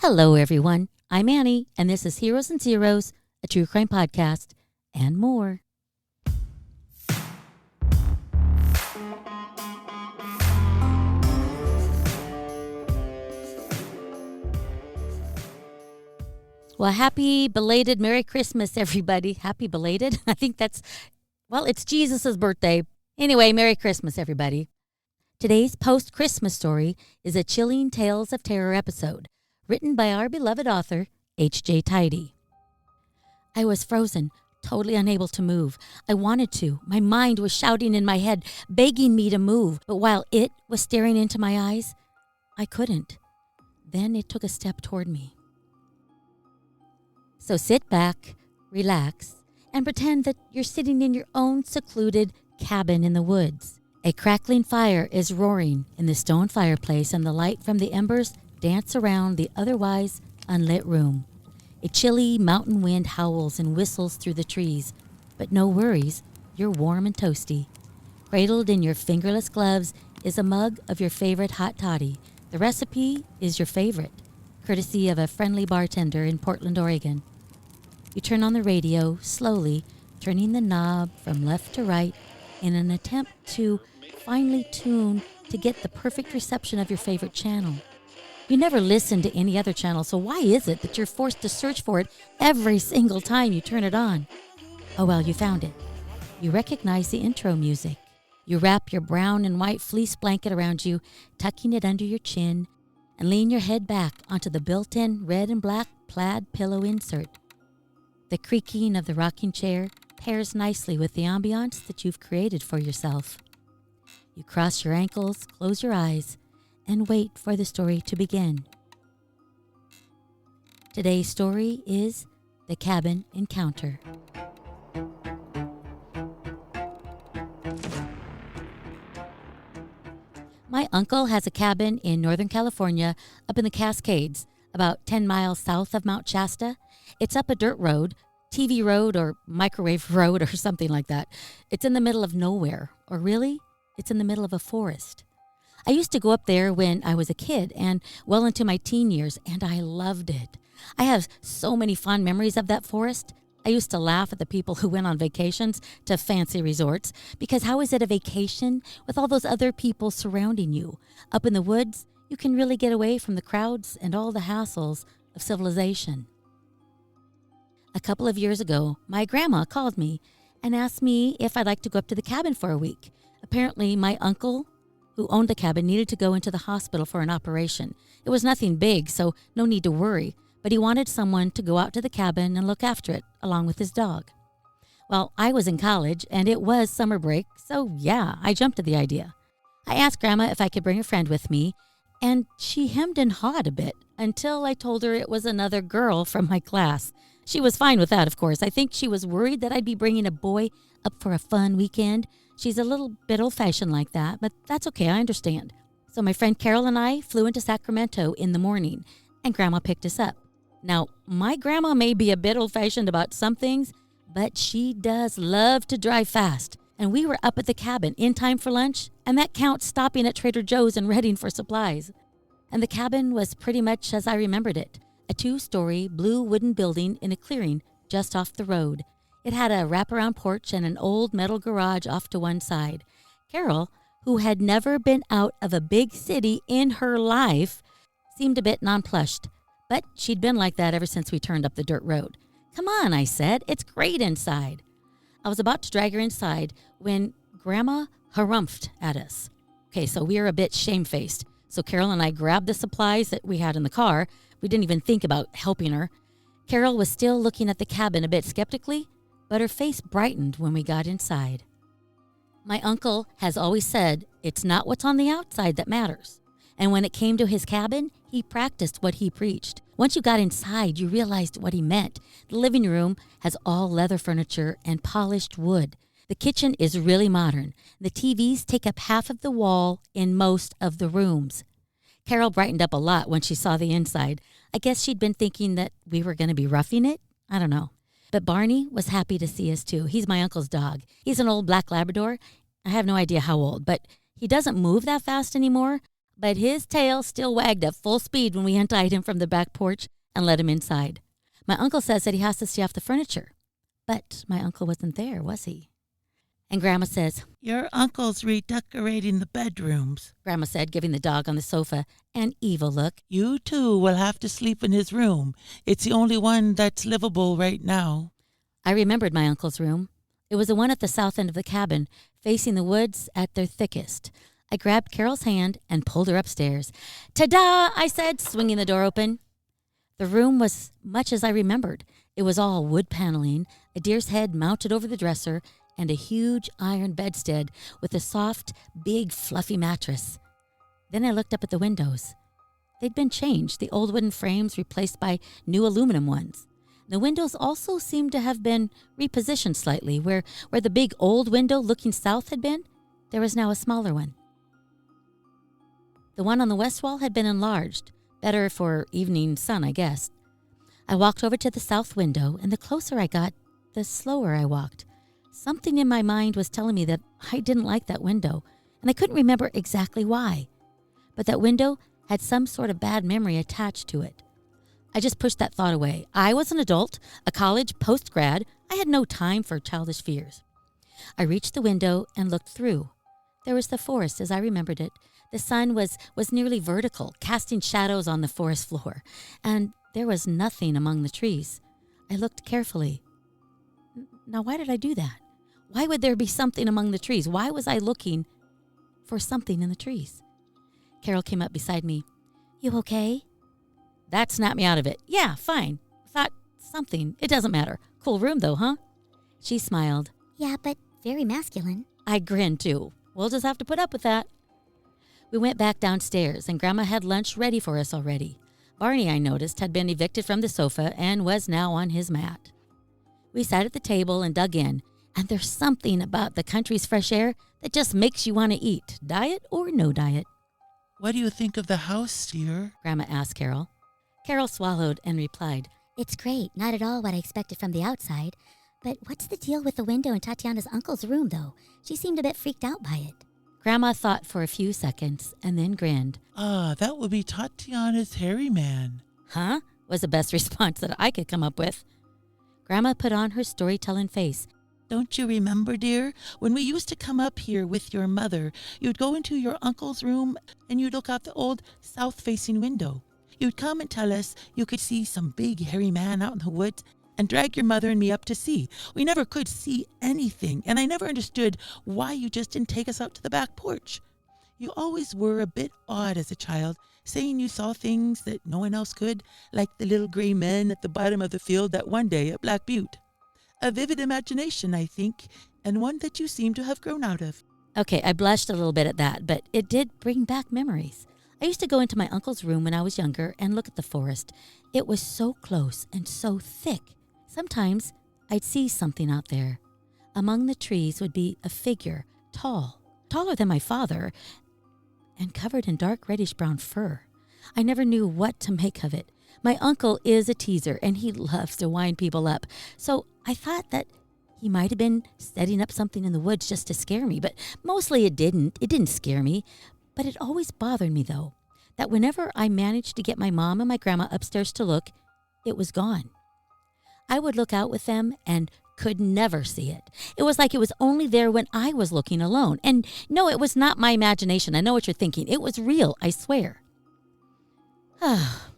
Hello, everyone. I'm Annie, and this is Heroes and Zeros, a true crime podcast, and more. Well, happy belated Merry Christmas, everybody. Happy belated? I think it's Jesus' birthday. Anyway, Merry Christmas, everybody. Today's post-Christmas story is a chilling Tales of Terror episode, written by our beloved author, H.J. Tidy. I was frozen, totally unable to move. I wanted to. My mind was shouting in my head, begging me to move. But while it was staring into my eyes, I couldn't. Then it took a step toward me. So sit back, relax, and pretend that you're sitting in your own secluded cabin in the woods. A crackling fire is roaring in the stone fireplace, and the light from the embers dance around the otherwise unlit room. A chilly mountain wind howls and whistles through the trees, but no worries, you're warm and toasty. Cradled in your fingerless gloves is a mug of your favorite hot toddy. The recipe is your favorite, courtesy of a friendly bartender in Portland, Oregon. You turn on the radio, slowly turning the knob from left to right in an attempt to finely tune to get the perfect reception of your favorite channel. You never listen to any other channel, so why is it that you're forced to search for it every single time you turn it on? Oh well, you found it. You recognize the intro music. You wrap your brown and white fleece blanket around you, tucking it under your chin, and lean your head back onto the built-in red and black plaid pillow insert. The creaking of the rocking chair pairs nicely with the ambiance that you've created for yourself. You cross your ankles, close your eyes, and wait for the story to begin. Today's story is The Cabin Encounter. My uncle has a cabin in Northern California up in the Cascades, about 10 miles south of Mount Shasta. It's up a dirt road, TV road or microwave road or something like that. It's in the middle of nowhere, or really, it's in the middle of a forest. I used to go up there when I was a kid and well into my teen years, and I loved it. I have so many fond memories of that forest. I used to laugh at the people who went on vacations to fancy resorts, because how is it a vacation with all those other people surrounding you? Up in the woods, you can really get away from the crowds and all the hassles of civilization. A couple of years ago, my grandma called me and asked me if I'd like to go up to the cabin for a week. Apparently, my uncle, who owned the cabin, needed to go into the hospital for an operation. It was nothing big, so no need to worry, but he wanted someone to go out to the cabin and look after it, along with his dog. Well, I was in college, and it was summer break, so yeah, I jumped at the idea. I asked Grandma if I could bring a friend with me, and she hemmed and hawed a bit until I told her it was another girl from my class. She was fine with that, of course. I think she was worried that I'd be bringing a boy up for a fun weekend. She's a little bit old-fashioned like that, but that's okay, I understand. So my friend Carol and I flew into Sacramento in the morning, and Grandma picked us up. Now, my grandma may be a bit old-fashioned about some things, but she does love to drive fast. And we were up at the cabin in time for lunch, and that counts stopping at Trader Joe's and Reading for supplies. And the cabin was pretty much as I remembered it, a 2-story blue wooden building in a clearing just off the road. It had a wraparound porch and an old metal garage off to one side. Carol, who had never been out of a big city in her life, seemed a bit nonplussed, but she'd been like that ever since we turned up the dirt road. "Come on," I said. "It's great inside." I was about to drag her inside when Grandma harumphed at us. Okay, so we were a bit shamefaced. So Carol and I grabbed the supplies that we had in the car. We didn't even think about helping her. Carol was still looking at the cabin a bit skeptically, but her face brightened when we got inside. My uncle has always said it's not what's on the outside that matters. And when it came to his cabin, he practiced what he preached. Once you got inside, you realized what he meant. The living room has all leather furniture and polished wood. The kitchen is really modern. The TVs take up half of the wall in most of the rooms. Carol brightened up a lot when she saw the inside. I guess she'd been thinking that we were going to be roughing it. I don't know. But Barney was happy to see us too. He's my uncle's dog. He's an old black Labrador. I have no idea how old, but he doesn't move that fast anymore. but his tail still wagged at full speed when we untied him from the back porch and let him inside. My uncle says that he has to see off the furniture. But my uncle wasn't there, was he? And Grandma says, "Your uncle's redecorating the bedrooms," Grandma said, giving the dog on the sofa an evil look. "You too will have to sleep in his room. It's the only one that's livable right now." I remembered my uncle's room. It was the one at the south end of the cabin, facing the woods at their thickest. I grabbed Carol's hand and pulled her upstairs. "Ta-da!" I said, swinging the door open. The room was much as I remembered. It was all wood paneling, a deer's head mounted over the dresser, and a huge iron bedstead with a soft, big, fluffy mattress. Then I looked up at the windows. They'd been changed, the old wooden frames replaced by new aluminum ones. The windows also seemed to have been repositioned slightly. Where the big old window looking south had been, there was now a smaller one. The one on the west wall had been enlarged, better for evening sun, I guess. I walked over to the south window, and the closer I got, the slower I walked. Something in my mind was telling me that I didn't like that window, and I couldn't remember exactly why. But that window had some sort of bad memory attached to it. I just pushed that thought away. I was an adult, a college post-grad. I had no time for childish fears. I reached the window and looked through. There was the forest as I remembered it. The sun was nearly vertical, casting shadows on the forest floor, and there was nothing among the trees. I looked carefully. Now, why did I do that? Why would there be something among the trees? Why was I looking for something in the trees? Carol came up beside me. "You okay?" That snapped me out of it. "Yeah, fine. Thought something. It doesn't matter. Cool room, though, huh?" She smiled. "Yeah, but very masculine." I grinned, too. We'll just have to put up with that. We went back downstairs, and Grandma had lunch ready for us already. Barney, I noticed, had been evicted from the sofa and was now on his mat. We sat at the table and dug in, and there's something about the country's fresh air that just makes you want to eat, diet or no diet. "What do you think of the house, dear?" Grandma asked Carol. Carol swallowed and replied, "It's great. Not at all what I expected from the outside. But what's the deal with the window in Tatiana's uncle's room, though? She seemed a bit freaked out by it." Grandma thought for a few seconds and then grinned. "Ah, that would be Tatiana's hairy man." "Huh?" was the best response that I could come up with. Grandma put on her storytelling face. "Don't you remember, dear, when we used to come up here with your mother, you'd go into your uncle's room and you'd look out the old south-facing window. You'd come and tell us you could see some big hairy man out in the woods and drag your mother and me up to see. We never could see anything, and I never understood why you just didn't take us out to the back porch. You always were a bit odd as a child, saying you saw things that no one else could, like the little gray men at the bottom of the field that one day at Black Butte. A vivid imagination, I think, and one that you seem to have grown out of." Okay, I blushed a little bit at that, but it did bring back memories. I used to go into my uncle's room when I was younger and look at the forest. It was so close and so thick. Sometimes I'd see something out there. Among the trees would be a figure, tall, taller than my father, and covered in dark reddish-brown fur. I never knew what to make of it. My uncle is a teaser, and he loves to wind people up, so I thought that he might have been setting up something in the woods just to scare me, but mostly it didn't. It didn't scare me, but it always bothered me, though, that whenever I managed to get my mom and my grandma upstairs to look, it was gone. I would look out with them and could never see it. It was like it was only there when I was looking alone. And no, it was not my imagination. I know what you're thinking. It was real, I swear.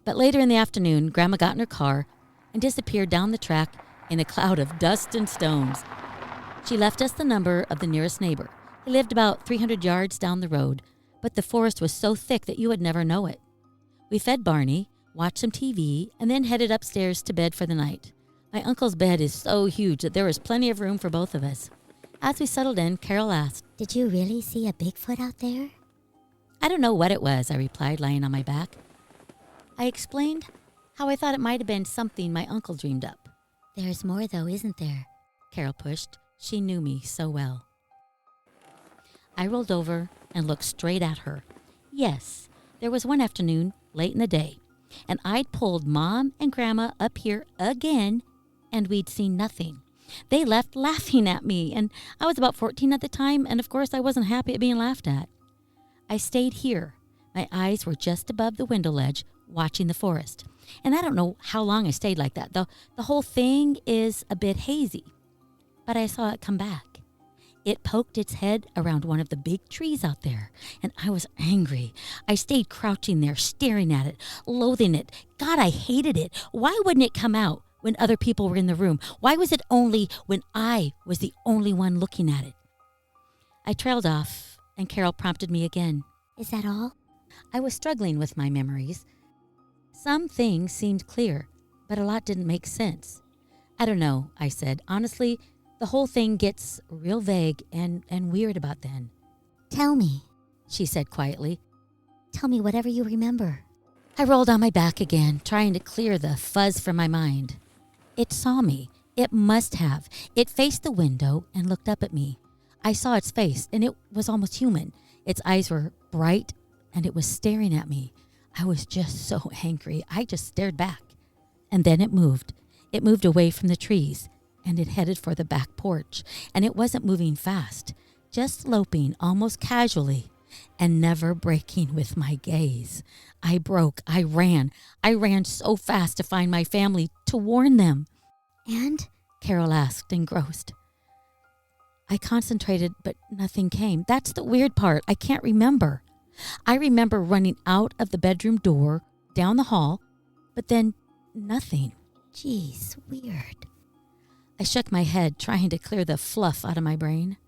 But later in the afternoon, Grandma got in her car and disappeared down the track in a cloud of dust and stones. She left us the number of the nearest neighbor. He lived about 300 yards down the road, but the forest was so thick that you would never know it. We fed Barney, watched some TV, and then headed upstairs to bed for the night. My uncle's bed is so huge that there was plenty of room for both of us. As we settled in, Carol asked, "Did you really see a Bigfoot out there?" "I don't know what it was," I replied, lying on my back. I explained how I thought it might have been something my uncle dreamed up. "There's more, though, isn't there?" Carol pushed. She knew me so well. I rolled over and looked straight at her. Yes, there was one afternoon, late in the day, and I'd pulled Mom and Grandma up here again, and we'd seen nothing. They left laughing at me, and I was about 14 at the time, and of course I wasn't happy at being laughed at. I stayed here, My eyes were just above the window ledge, watching the forest. And I don't know how long I stayed like that. The whole thing is a bit hazy. But I saw it come back. It poked its head around one of the big trees out there, and I was angry. I stayed crouching there, staring at it, loathing it. God, I hated it. Why wouldn't it come out when other people were in the room? Why was it only when I was the only one looking at it? I trailed off, and Carol prompted me again. Is that all? I was struggling with my memories. Some things seemed clear, but a lot didn't make sense. I don't know, I said. Honestly, the whole thing gets real vague and weird about then. Tell me, She said quietly. Tell me whatever you remember. I rolled on my back again, trying to clear the fuzz from my mind. It saw me. It must have. It faced the window and looked up at me. I saw its face, and it was almost human. Its eyes were bright, and it was staring at me. I was just so angry. I just stared back. And then it moved. It moved away from the trees, and it headed for the back porch. And it wasn't moving fast, just loping almost casually and never breaking with my gaze. I broke. I ran. I ran so fast to find my family, to warn them. And? Carol asked, engrossed. I concentrated, but nothing came. That's the weird part. I can't remember. I remember running out of the bedroom door, down the hall, but then nothing. Geez, weird. I shook my head, trying to clear the fluff out of my brain.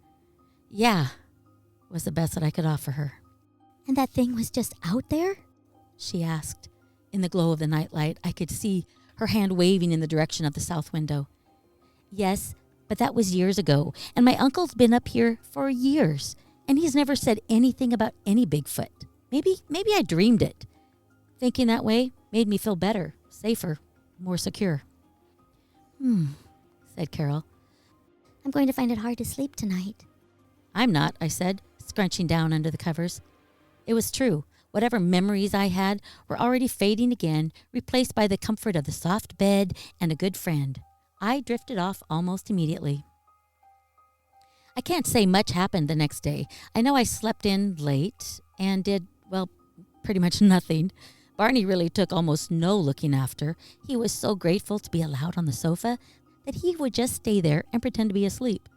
Yeah, was the best that I could offer her. And that thing was just out there? She asked. In the glow of the nightlight, I could see her hand waving in the direction of the south window. Yes, but that was years ago, and my uncle's been up here for years, and he's never said anything about any Bigfoot. Maybe I dreamed it. Thinking that way made me feel better, safer, more secure. Said Carol. I'm going to find it hard to sleep tonight. I'm not, I said, scrunching down under the covers. It was true. Whatever memories I had were already fading again, replaced by the comfort of the soft bed and a good friend. I drifted off almost immediately. I can't say much happened the next day. I know I slept in late and did, well, pretty much nothing. Barney really took almost no looking after. He was so grateful to be allowed on the sofa that he would just stay there and pretend to be asleep.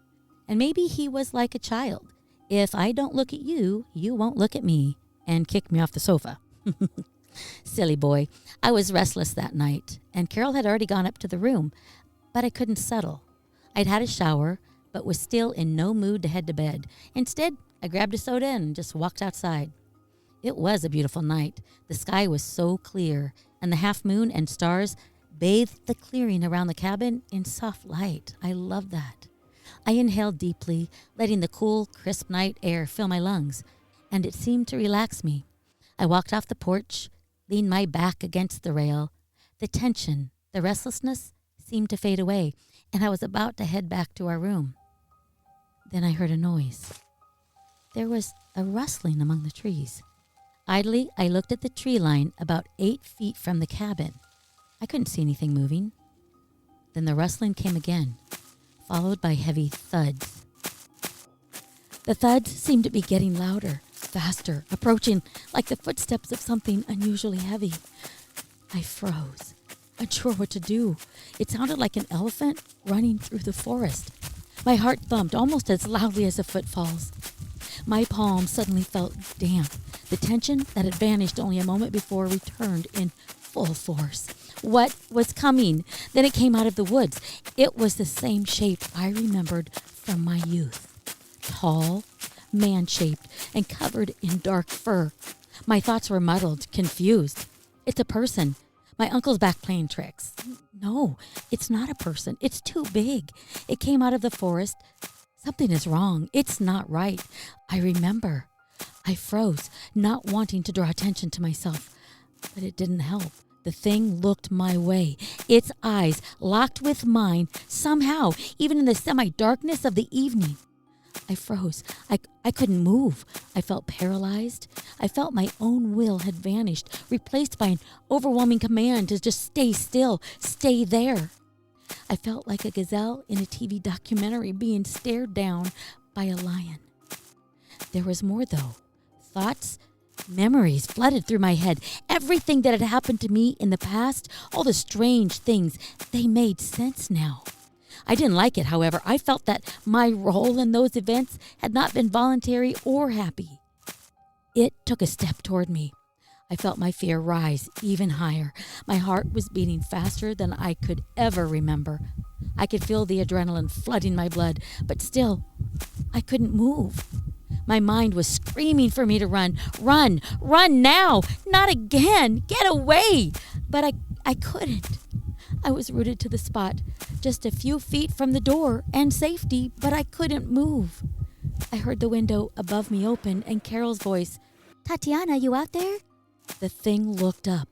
And maybe he was like a child. If I don't look at you, you won't look at me, and kick me off the sofa. Silly boy. I was restless that night, and Carol had already gone up to the room, but I couldn't settle. I'd had a shower, but was still in no mood to head to bed. Instead, I grabbed a soda and just walked outside. It was a beautiful night. The sky was so clear, and the half moon and stars bathed the clearing around the cabin in soft light. I loved that. I inhaled deeply, letting the cool, crisp night air fill my lungs, and it seemed to relax me. I walked off the porch, leaned my back against the rail. The tension, the restlessness seemed to fade away, and I was about to head back to our room. Then I heard a noise. There was a rustling among the trees. Idly, I looked at the tree line about 8 feet from the cabin. I couldn't see anything moving. Then the rustling came again, followed by heavy thuds. The thuds seemed to be getting louder, faster, approaching like the footsteps of something unusually heavy. I froze, unsure what to do. It sounded like an elephant running through the forest. My heart thumped almost as loudly as the footfalls. My palms suddenly felt damp. The tension that had vanished only a moment before returned in full force. What was coming? Then it came out of the woods. It was the same shape I remembered from my youth. Tall, man-shaped, and covered in dark fur. My thoughts were muddled, confused. It's a person. My uncle's back playing tricks. No, it's not a person. It's too big. It came out of the forest. Something is wrong. It's not right. I remember. I froze, not wanting to draw attention to myself. But it didn't help. The thing looked my way. Its eyes locked with mine somehow, even in the semi-darkness of the evening. I froze. I couldn't move. I felt paralyzed. I felt my own will had vanished, replaced by an overwhelming command to just stay still, stay there. I felt like a gazelle in a TV documentary being stared down by a lion. There was more, though. Thoughts Memories flooded through my head. Everything that had happened to me in the past, all the strange things, they made sense now. I didn't like it, however. I felt that my role in those events had not been voluntary or happy. It took a step toward me. I felt my fear rise even higher. My heart was beating faster than I could ever remember. I could feel the adrenaline flooding my blood, but still, I couldn't move. My mind was screaming for me to run. Run! Run now! Not again! Get away! But I couldn't. I was rooted to the spot, just a few feet from the door and safety, but I couldn't move. I heard the window above me open and Carol's voice, Tatiana, you out there? The thing looked up.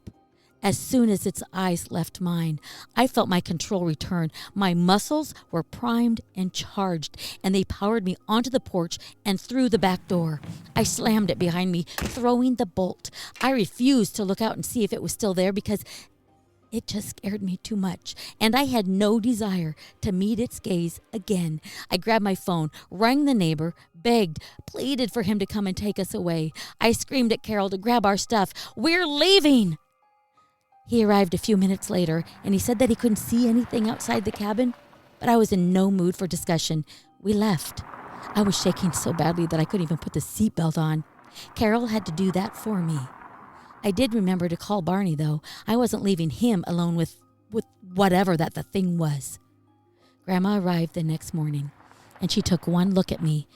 As soon as its eyes left mine, I felt my control return. My muscles were primed and charged, and they powered me onto the porch and through the back door. I slammed it behind me, throwing the bolt. I refused to look out and see if it was still there because it just scared me too much, and I had no desire to meet its gaze again. I grabbed my phone, rang the neighbor, begged, pleaded for him to come and take us away. I screamed at Carol to grab our stuff. "We're leaving!" He arrived a few minutes later, and he said that he couldn't see anything outside the cabin, but I was in no mood for discussion. We left. I was shaking so badly that I couldn't even put the seatbelt on. Carol had to do that for me. I did remember to call Barney, though. I wasn't leaving him alone with whatever that the thing was. Grandma arrived the next morning, and she took one look at me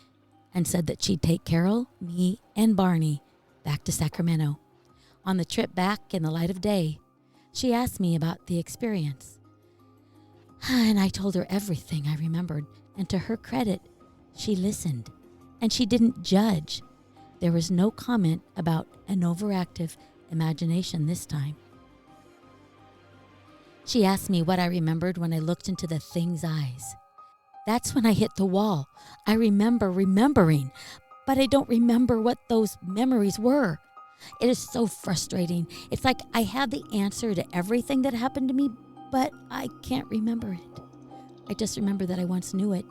and said that she'd take Carol, me, and Barney back to Sacramento. On the trip back in the light of day, she asked me about the experience. And I told her everything I remembered, and to her credit, she listened, and she didn't judge. There was no comment about an overactive imagination this time. She asked me what I remembered when I looked into the thing's eyes. That's when I hit the wall. I remember remembering, but I don't remember what those memories were. It is so frustrating. It's like I have the answer to everything that happened to me, but I can't remember it. I just remember that I once knew it.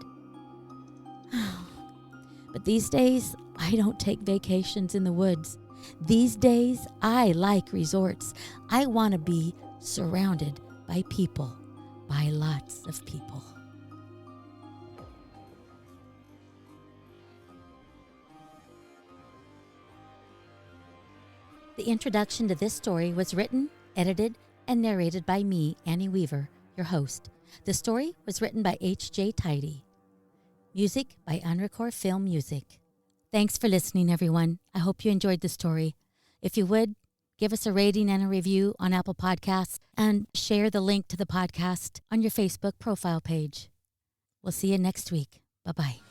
But these days, I don't take vacations in the woods. These days, I like resorts. I want to be surrounded by people, by lots of people. The introduction to this story was written, edited, and narrated by me, Annie Weaver, your host. The story was written by H.J. Tidy. Music by Unrecord Film Music. Thanks for listening, everyone. I hope you enjoyed the story. If you would, give us a rating and a review on Apple Podcasts and share the link to the podcast on your Facebook profile page. We'll see you next week. Bye-bye.